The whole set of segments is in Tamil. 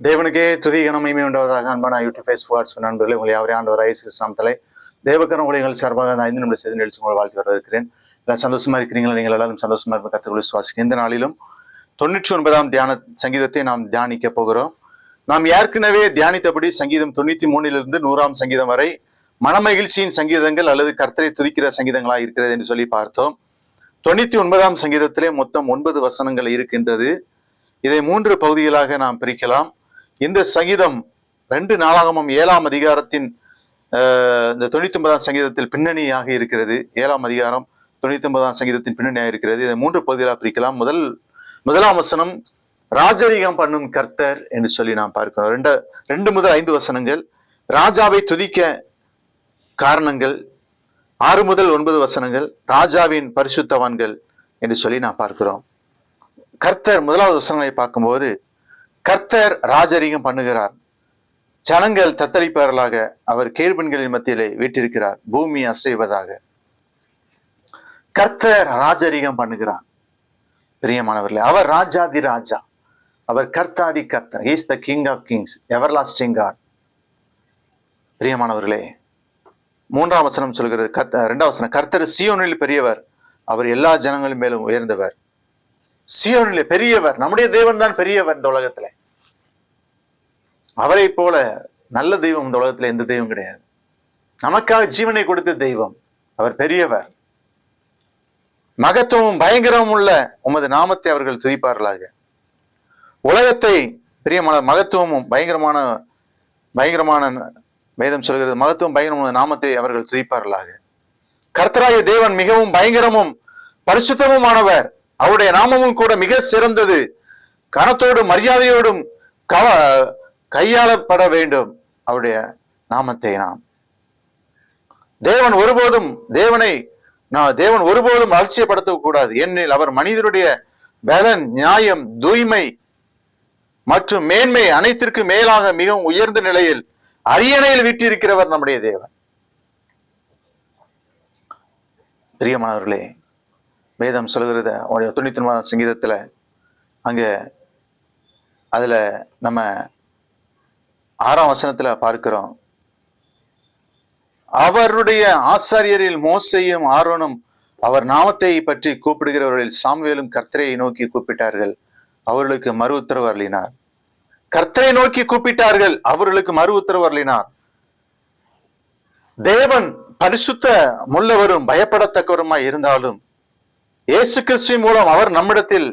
தேவனுக்கே துதி கனமையுமே உண்டாவதாக. அன்பான யூடியூப் ஃபேஸ்புக் நண்பர்களே, உங்களை அவரே ஆண்டவர் இயேசு கிறிஸ்து நாமத்திலே தேவக்கரம் ஊழியர்கள் சார்பாக அந்த 5 நிமிட செய்தி நிகழ்ச்சி உங்களை வாழ்த்து வரவேற்கிறேன். எல்லாம் சந்தோஷமா இருக்கிறீங்களா? நீங்கள் எல்லாரும் சந்தோஷமா இருக்க கர்த்தர்களை விசுவாசிக்கிறேன். இந்த நாளிலும் 99ஆம் தியான சங்கீதத்தை நாம் தியானிக்க போகிறோம். நாம் ஏற்கனவே தியானித்தபடி சங்கீதம் 93 100ஆம் சங்கீதம் வரை மனமகிழ்ச்சியின் சங்கீதங்கள் அல்லது கர்த்தரை துதிக்கிற சங்கீதங்களாக இருக்கிறது என்று சொல்லி பார்த்தோம். 99ஆம் சங்கீதத்திலே மொத்தம் 9 வசனங்கள் இருக்கின்றது. இதை 3 பகுதிகளாக நாம் பிரிக்கலாம். இந்த சங்கீதம் 2 நாளாகமம் 7ஆம் அதிகாரத்தின் இந்த 99ஆம் சங்கீதத்தில் பின்னணியாக இருக்கிறது. 7ஆம் அதிகாரம் 99ஆம் சங்கீதத்தின் பின்னணியாக இருக்கிறது. இதை 3 பகுதிகளாக பிரிக்கலாம். முதலாம் வசனம் ராஜரீகம் பண்ணும் கர்த்தர் என்று சொல்லி நாம் பார்க்கிறோம். 2 முதல் 5 வசனங்கள் ராஜாவை துதிக்க காரணங்கள். 6 முதல் 9 வசனங்கள் ராஜாவின் பரிசுத்தவான்கள் என்று சொல்லி நாம் பார்க்கிறோம். கர்த்தர் முதலாவது வசனங்களை பார்க்கும்போது கர்த்தர் ராஜரீகம் பண்ணுகிறார், ஜனங்கள் தத்தளிப்பார்களாக, அவர் கேருபீன்களின் மத்தியிலே வீற்றிருக்கிறார், பூமி அசைவதாக. கர்த்தர் ராஜரீகம் பண்ணுகிறார். பிரியமானவர்களே, அவர் ராஜாதி ராஜா, அவர் கர்த்தாதி கர்த்தர். He is the King of Kings, everlasting God. பிரியமானவர்களே, 3ஆம் வசனம் சொல்கிறது, 2ஆம் வசனம், கர்த்தர் சீயோனில் பெரியவர், அவர் எல்லா ஜனங்களின் மேலும் உயர்ந்தவர். சீயோனிலே பெரியவர், நம்முடைய தேவன் தான் பெரியவர். இந்த உலகத்துல அவரை போல நல்ல தெய்வம் இந்த உலகத்துல எந்த தெய்வம் கிடையாது. நமக்காக ஜீவனை கொடுத்த தெய்வம், அவர் பெரியவர். மகத்துவமும் பயங்கரமும் உள்ள உமது நாமத்தை அவர்கள் துதிப்பார்களாக. உலகத்தை பிரியமான மகத்துவமும் பயங்கரமான வேதம் சொல்கிறது, மகத்துவம் பயங்கரமான நாமத்தை அவர்கள் துதிப்பார்களாக. கர்த்தராகிய தேவன் மிகவும் பயங்கரமும் பரிசுத்தமுமானவர், அவருடைய நாமமும் கூட மிக சிறந்தது, கனத்தோடும் மரியாதையோடும் கையாளப்பட வேண்டும். அவருடைய நாமத்தை தேவன் ஒருபோதும் அலட்சியப்படுத்த கூடாது. ஏனெனில் அவர் மனிதருடைய பலன், நியாயம், தூய்மை மற்றும் மேன்மை அனைத்திற்கு மேலாக மிகவும் உயர்ந்த நிலையில் அரியணையில் வீற்றிருக்கிறவர் நம்முடைய தேவன். பிரியமானவர்களே, வேதம் சொல்கிறது 99ஆம் சங்கீதத்துல அதுல நம்ம 6ஆம் வசனத்துல பார்க்கிறோம், அவருடைய ஆசாரியரில் மோசேயும் ஆரோனும் அவர் நாமத்தை பற்றி கூப்பிடுகிறவர்களில் சாமுவேலும் கர்த்தரை நோக்கி கூப்பிட்டார்கள், அவர்களுக்கு மறு உத்தரவு அருளினார். கர்த்தரை நோக்கி கூப்பிட்டார்கள், அவர்களுக்கு மறு உத்தரவு அருளினார். தேவன் பரிசுத்த முள்ளவரும் பயப்படத்தக்கவருமாய் இருந்தாலும் இயேசு கிறிஸ்து மூலம் அவர் நம்மிடத்தில்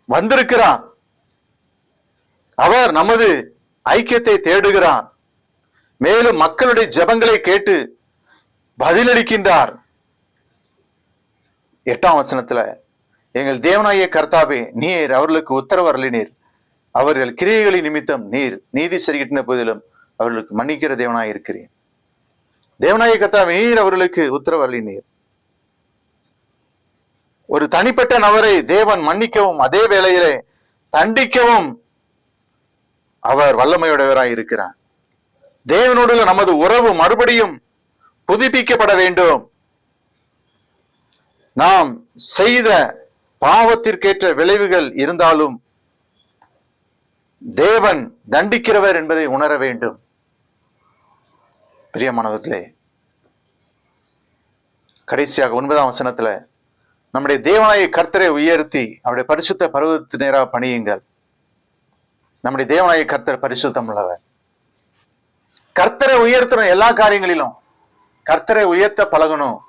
வந்திருக்கிறார். அவர் நமது ஐக்கியத்தை தேடுகிறார். மேலும் மக்களுடைய ஜெபங்களை கேட்டு பதிலளிக்கின்றார். 8ஆம் வசனத்துல, எங்கள் தேவனாகிய கர்த்தாவே, நீர் அவர்களுக்கு உத்தரவு அருளினீர், அவர்கள் கிரியைகளின் நிமித்தம் நீர் நீதி சரிகிட்டின போதிலும் அவர்களுக்கு மன்னிக்கிற தேவனாய் இருக்கிறேன். தேவனாகிய கர்த்தாவே, நீர் அவர்களுக்கு உத்தரவு அருளினீர். ஒரு தனிப்பட்ட நபரை தேவன் மன்னிக்கவும் அதே வேளையிலே தண்டிக்கவும் அவர் வல்லமையுடையவராய் இருக்கிறார். தேவனோடு நமது உறவு மறுபடியும் புதுப்பிக்கப்பட வேண்டும். நாம் செய்த பாவத்திற்கேற்ற விளைவுகள் இருந்தாலும் தேவன் தண்டிக்கிறவர் என்பதை உணர வேண்டும். பிரியமானவர்களே, கடைசியாக 9ஆம் வசனத்துல, நம்முடைய தேவனாகிய கர்த்தரை உயர்த்தி அவருடைய பரிசுத்த பர்வதத்தின் நேராக பணியுங்கள். நம்முடைய தேவனாகிய கர்த்தர் பரிசுத்தம் உள்ளவர். கர்த்தரை உயர்த்தணும். எல்லா காரியங்களிலும் கர்த்தரை உயர்த்த பழகணும்.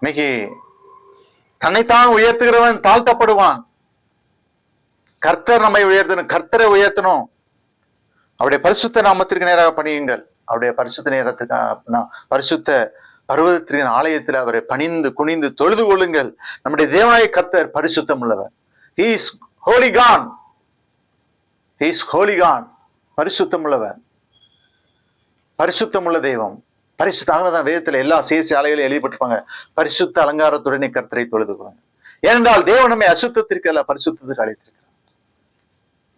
இன்னைக்கு தன்னைத்தான் உயர்த்துகிறவன் தாழ்த்தப்படுவான். கர்த்தர் நம்மை உயர்த்தணும், கர்த்தரை உயர்த்தணும். அவருடைய பரிசுத்த நாமத்திற்கு நேராக பணியுங்கள். அவருடைய பரிசுத்த பர்வதத்தின் ஆலயத்தில் அவரை பணிந்து குனிந்து தொழுது கொள்ளுங்கள். நம்முடைய தேவனாகிய கர்த்தர் பரிசுத்தம் உள்ளவர். He is holy God. He is holy God. பரிசுத்தம் உள்ளவர், பரிசுத்தம் உள்ள தெய்வம். பரிசுத்தான் வேதத்துல எல்லா சேசி ஆலைகளும் எழுதப்பட்டிருப்பாங்க, பரிசுத்த அலங்காரத்துடனே கர்த்தரை தொழுது கொள்ளுங்க. ஏனென்றால் தேவன் நம்மை அசுத்தத்திற்கு அல்ல பரிசுத்தத்திற்கு அழைத்திருக்கிறார்.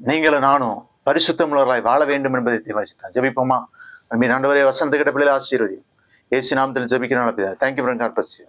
நீங்களும் நானும் பரிசுத்தம் உள்ளவர்களாய் வாழ வேண்டும் என்பதை தீர்மானித்தான். ஜெபிப்போமா? ஆண்டவரே, வசந்த கிட்ட பிள்ளைகளை ஆசீர்வதியும். இயேசு நாமத்தில் ஜெபிக்கிறேன். Thank you for God bless you.